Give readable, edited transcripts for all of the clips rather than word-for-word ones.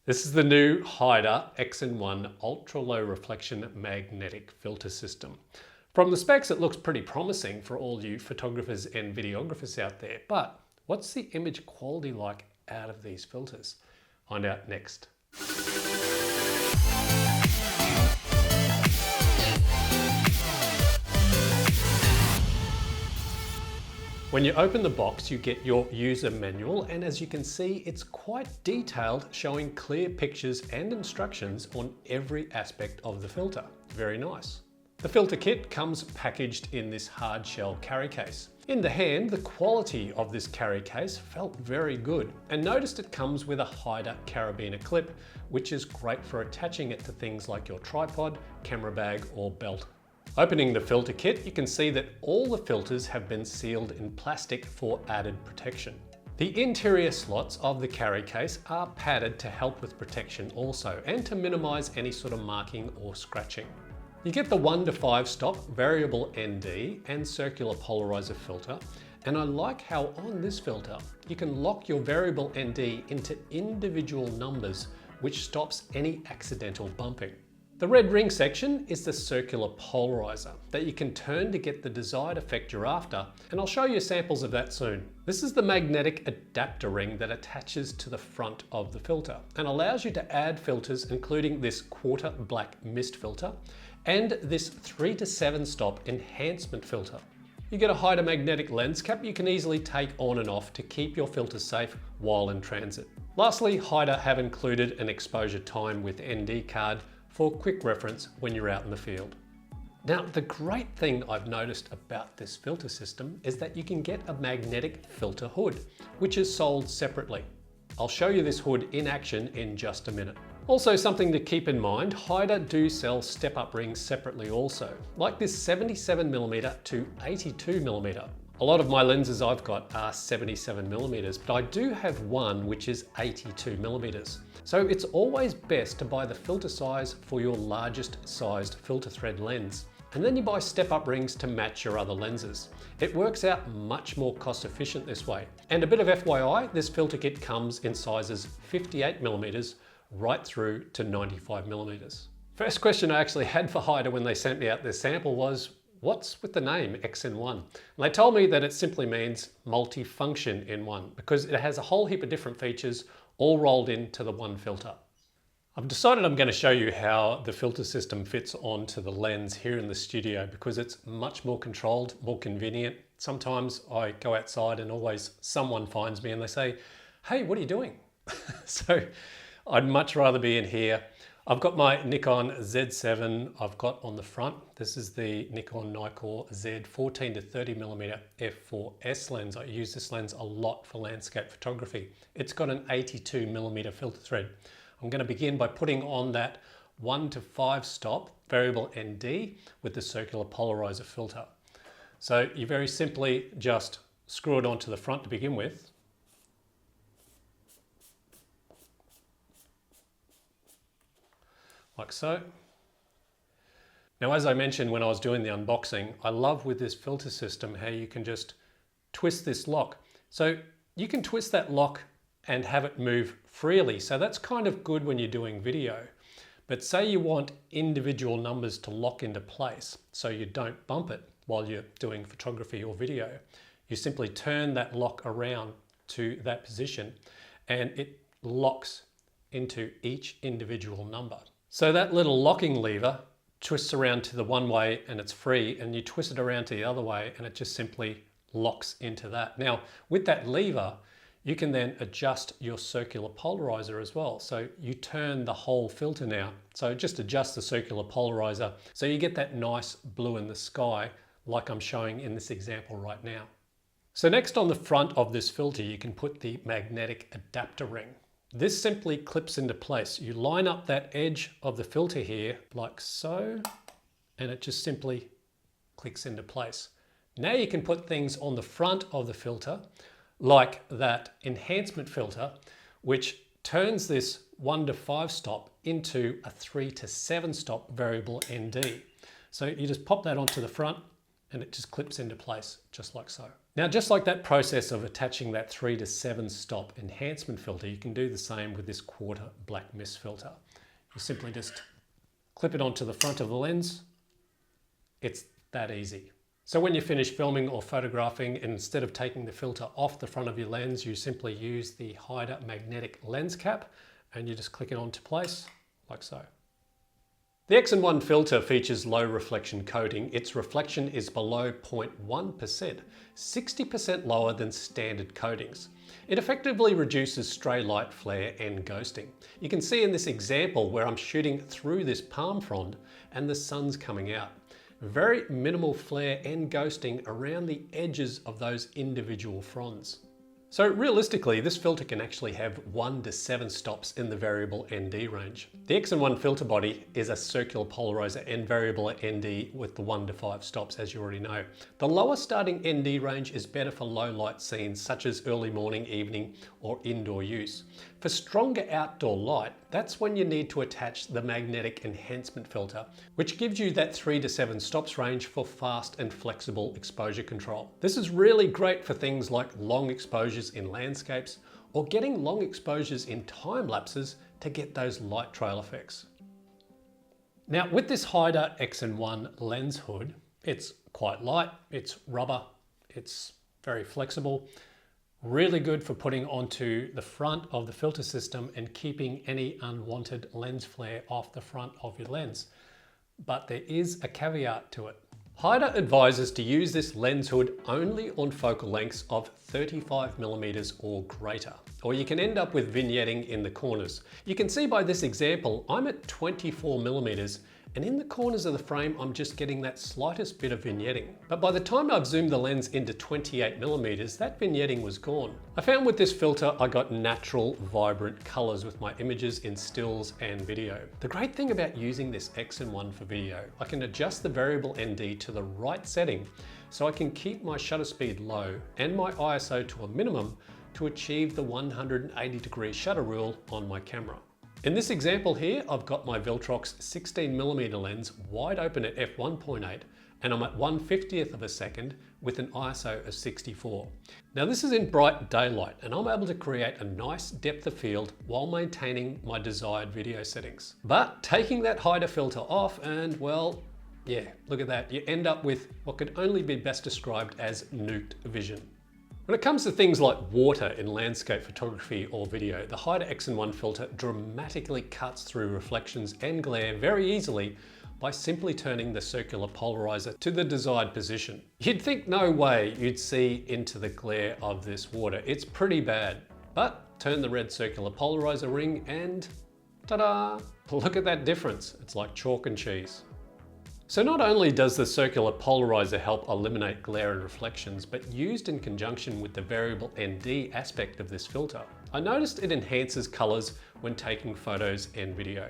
This is the new Haida X In ultra low reflection magnetic filter system. From the specs, it looks pretty promising for all you photographers and videographers out there, but what's the image quality like out of these filters? Find out next. When you open the box, you get your user manual, and as you can see, it's quite detailed, showing clear pictures and instructions on every aspect of the filter. Very nice. The filter kit comes packaged in this hard shell carry case. In the hand, the quality of this carry case felt very good, and noticed it comes with a Haida carabiner clip, which is great for attaching it to things like your tripod, camera bag, or belt. Opening the filter kit, you can see that all the filters have been sealed in plastic for added protection. The interior slots of the carry case are padded to help with protection also, and to minimize any sort of marking or scratching. You get the 1 to 5 stop variable ND and circular polarizer filter, and I like how on this filter you can lock your variable ND into individual numbers, which stops any accidental bumping. The red ring section is the circular polarizer that you can turn to get the desired effect you're after, and I'll show you samples of that soon. This is the magnetic adapter ring that attaches to the front of the filter and allows you to add filters, including this quarter black mist filter and this 3 to 7 stop enhancement filter. You get a Haida magnetic lens cap you can easily take on and off to keep your filter safe while in transit. Lastly, Haida have included an exposure time with ND card for quick reference when you're out in the field. Now, the great thing I've noticed about this filter system is that you can get a magnetic filter hood, which is sold separately. I'll show you this hood in action in just a minute. Also, something to keep in mind, Haida do sell step-up rings separately also, like this 77mm to 82mm. A lot of my lenses I've got are 77mm, but I do have one which is 82mm. So it's always best to buy the filter size for your largest sized filter thread lens. And then you buy step-up rings to match your other lenses. It works out much more cost efficient this way. And a bit of FYI, this filter kit comes in sizes 58mm right through to 95mm. First question I actually had for Haida when they sent me out this sample was, what's with the name X In 1? And they told me that it simply means multi-function in one, because it has a whole heap of different features all rolled into the one filter. I've decided I'm going to show you how the filter system fits onto the lens here in the studio, because it's much more controlled, more convenient. Sometimes I go outside and always someone finds me and they say, hey, what are you doing? So I'd much rather be in here. I've got my Nikon Z7 I've got on the front. This is the Nikon Z 14 to 30mm f4S lens. I use this lens a lot for landscape photography. It's got an 82mm filter thread. I'm going to begin by putting on that 1 to 5 stop variable ND with the circular polarizer filter. So you very simply just screw it onto the front to begin with. Like so. Now, as I mentioned when I was doing the unboxing, I love with this filter system how you can just twist this lock. So you can twist that lock and have it move freely. So that's kind of good when you're doing video. But say you want individual numbers to lock into place so you don't bump it while you're doing photography or video. You simply turn that lock around to that position and it locks into each individual number. So that little locking lever twists around to the one way and it's free, and you twist it around to the other way and it just simply locks into that. Now, with that lever, you can then adjust your circular polarizer as well. So you turn the whole filter now. So just adjust the circular polarizer so you get that nice blue in the sky like I'm showing in this example right now. So next, on the front of this filter, you can put the magnetic adapter ring. This simply clips into place. You line up that edge of the filter here like so, and it just simply clicks into place. Now you can put things on the front of the filter, like that enhancement filter, which turns this 1 to 5 stop into a 3 to 7 stop variable ND. So you just pop that onto the front and it just clips into place just like so. Now, just like that process of attaching that 3 to 7 stop enhancement filter, you can do the same with this quarter black mist filter. You simply just clip it onto the front of the lens. It's that easy. So when you finish filming or photographing, instead of taking the filter off the front of your lens, you simply use the Haida magnetic lens cap and you just click it onto place like so. The X In filter features low reflection coating. Its reflection is below 0.1%, 60% lower than standard coatings. It effectively reduces stray light, flare and ghosting. You can see in this example where I'm shooting through this palm frond and the sun's coming out. Very minimal flare and ghosting around the edges of those individual fronds. So realistically, this filter can actually have 1 to 7 stops in the variable ND range. The X In filter body is a circular polarizer and variable ND with the 1 to 5 stops, as you already know. The lower starting ND range is better for low light scenes such as early morning, evening or indoor use. For stronger outdoor light, that's when you need to attach the magnetic enhancement filter, which gives you that 3 to 7 stops range for fast and flexible exposure control. This is really great for things like long exposures in landscapes or getting long exposures in time lapses to get those light trail effects. Now with this Haida X In lens hood, it's quite light, it's rubber, it's very flexible, really good for putting onto the front of the filter system and keeping any unwanted lens flare off the front of your lens. But there is a caveat to it. Haida advises to use this lens hood only on focal lengths of 35mm or greater, or you can end up with vignetting in the corners. You can see by this example, I'm at 24mm, and in the corners of the frame, I'm just getting that slightest bit of vignetting. But by the time I've zoomed the lens into 28mm, that vignetting was gone. I found with this filter, I got natural, vibrant colors with my images in stills and video. The great thing about using this X In for video, I can adjust the variable ND to the right setting, so I can keep my shutter speed low and my ISO to a minimum to achieve the 180-degree shutter rule on my camera. In this example here, I've got my Viltrox 16mm lens wide open at f1.8 and I'm at 1/50th of a second with an ISO of 64. Now this is in bright daylight and I'm able to create a nice depth of field while maintaining my desired video settings. But taking that Haida filter off and well, yeah, look at that. You end up with what could only be best described as nuked vision. When it comes to things like water in landscape photography or video, the Haida X In filter dramatically cuts through reflections and glare very easily by simply turning the circular polarizer to the desired position. You'd think no way you'd see into the glare of this water. It's pretty bad, but turn the red circular polarizer ring and ta-da! Look at that difference. It's like chalk and cheese. So not only does the circular polarizer help eliminate glare and reflections, but used in conjunction with the variable ND aspect of this filter, I noticed it enhances colors when taking photos and video.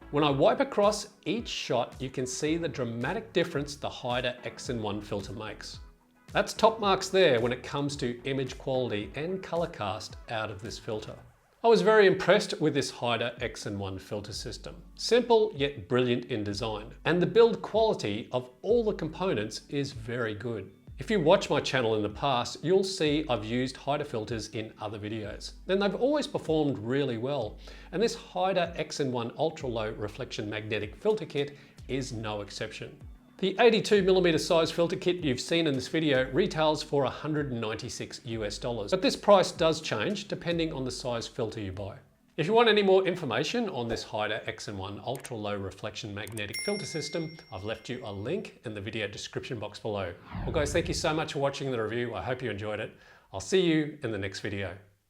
When I wipe across each shot, you can see the dramatic difference the Haida X In filter makes. That's top marks there when it comes to image quality and color cast out of this filter. I was very impressed with this Haida X In filter system. Simple yet brilliant in design, and the build quality of all the components is very good. If you watch my channel in the past, you'll see I've used Haida filters in other videos, and they've always performed really well. And this Haida X In ultra low reflection magnetic filter kit is no exception. The 82mm size filter kit you've seen in this video retails for $196 but this price does change depending on the size filter you buy. If you want any more information on this Haida X In ultra low reflection magnetic filter system, I've left you a link in the video description box below. Well guys, thank you so much for watching the review. I hope you enjoyed it. I'll see you in the next video.